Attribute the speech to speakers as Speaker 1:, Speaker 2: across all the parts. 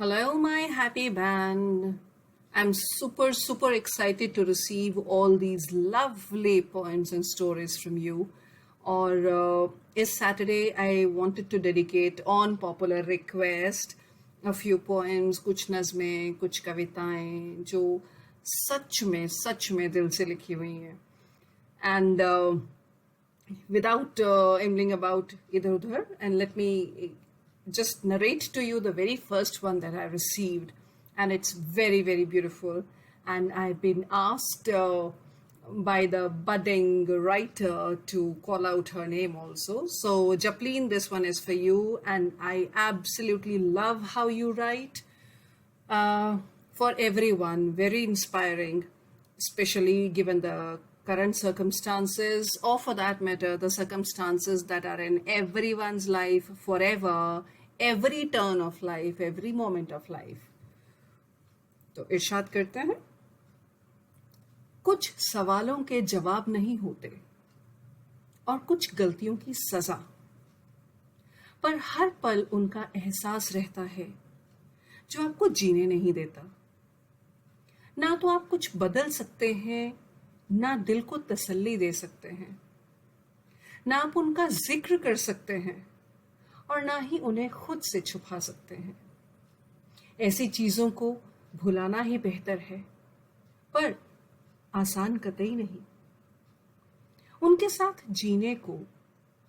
Speaker 1: Hello, my happy band. I'm super excited to receive all these lovely poems and stories from you. Or is Saturday I wanted to dedicate on popular request a few poems, कुछ नज़में, कुछ कविताएं जो सच में दिल से लिखी हुई हैं. And without ambling about either udhar, and let me just narrate to you the very first one that I received, and it's very beautiful. And I've been asked by the budding writer to call out her name also. So Japleen, this one is for you, and I absolutely love how you write. For everyone, very inspiring, especially given the current circumstances, or for that matter, the circumstances that are in everyone's life forever, every turn of life, every moment of life. तो इरशाद करते हैं, कुछ सवालों के जवाब नहीं होते और कुछ गलतियों की सजा, पर हर पल उनका एहसास रहता है जो आपको जीने नहीं देता. ना तो आप कुछ बदल सकते हैं, ना दिल को तसल्ली दे सकते हैं, ना आप उनका जिक्र कर सकते हैं और ना ही उन्हें खुद से छुपा सकते हैं. ऐसी चीजों को भुलाना ही बेहतर है, पर आसान कतई नहीं. उनके साथ जीने को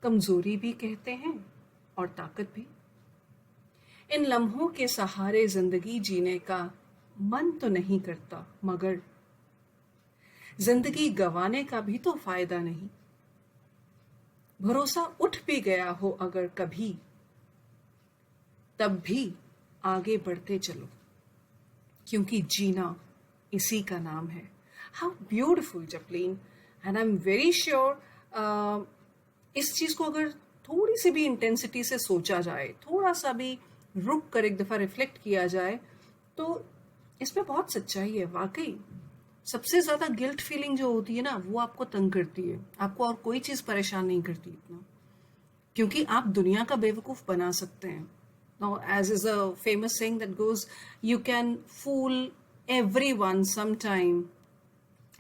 Speaker 1: कमजोरी भी कहते हैं और ताकत भी. इन लम्हों के सहारे जिंदगी जीने का मन तो नहीं करता, मगर जिंदगी गंवाने का भी तो फायदा नहीं. भरोसा उठ भी गया हो अगर कभी, तब भी आगे बढ़ते चलो, क्योंकि जीना इसी का नाम है. How beautiful Japleen. And I am very sure इस चीज को अगर थोड़ी सी भी इंटेंसिटी से सोचा जाए, थोड़ा सा भी रुक कर एक दफा रिफ्लेक्ट किया जाए, तो इसमें बहुत सच्चाई है. वाकई सबसे ज्यादा गिल्ट फीलिंग जो होती है ना, वो आपको तंग करती है. आपको और कोई चीज परेशान नहीं करती इतना, क्योंकि आप दुनिया का बेवकूफ बना सकते हैं. Now, as is a famous saying that goes, you can fool everyone sometime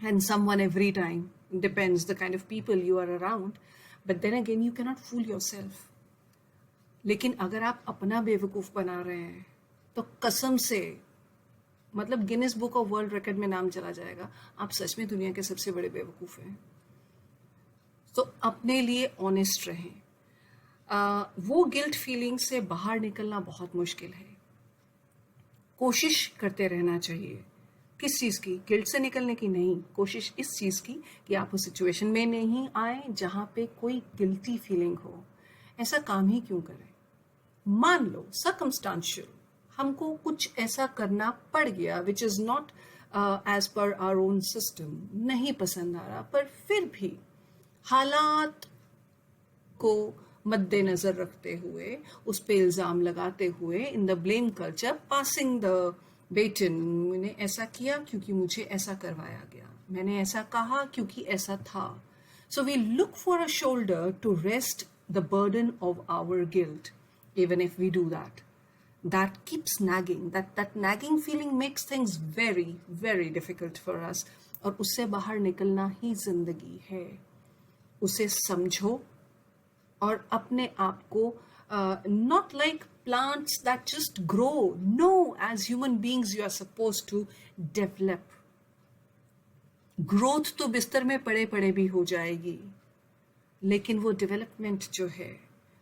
Speaker 1: and someone every time. Depends the kind of people you are around. But then again, you cannot fool yourself. लेकिन अगर आप अपना बेवकूफ बना रहे हैं, तो कसम से, मतलब Guinness book of world record में नाम चला जाएगा, आप सच में दुनिया के सबसे बड़े बेवकूफ हैं. तो अपने लिए ऑनेस्ट रहें. वो गिल्ट फीलिंग से बाहर निकलना बहुत मुश्किल है. कोशिश करते रहना चाहिए. किस चीज़ की? गिल्ट से निकलने की नहीं. कोशिश इस चीज़ की कि आप उस सिचुएशन में नहीं आए जहां पे कोई गिल्टी फीलिंग हो. ऐसा काम ही क्यों करें? मान लो सर्कमस्टांशियल हमको कुछ ऐसा करना पड़ गया which is not as per our own system, नहीं पसंद आ रहा, पर फिर भी हालात को मद्देनजर रखते हुए, उस पे इल्जाम लगाते हुए, in the blame culture, passing the baton, मैंने ऐसा किया क्योंकि मुझे ऐसा करवाया गया, मैंने ऐसा कहा क्योंकि ऐसा था. So we look for a shoulder to rest the burden of our guilt. Even if we do that, that keeps nagging, that nagging feeling makes things very difficult for us. और उससे बाहर निकलना ही जिंदगी है. उसे समझो और अपने आप को not like plants that just grow. No, as human beings you are supposed to develop. Growth तो बिस्तर में पड़े पड़े भी हो जाएगी, लेकिन वो डेवलपमेंट जो है,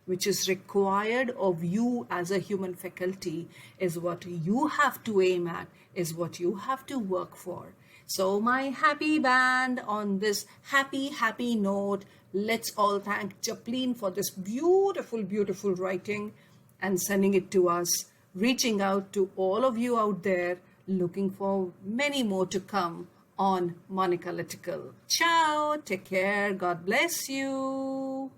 Speaker 1: which is required of you as a human faculty, is what you have to aim at, is what you have to work for. So my happy band, on this happy note, let's all thank Japleen for this beautiful writing and sending it to us, reaching out to all of you out there, looking for many more to come on Monica Litical. Ciao, take care, God bless you.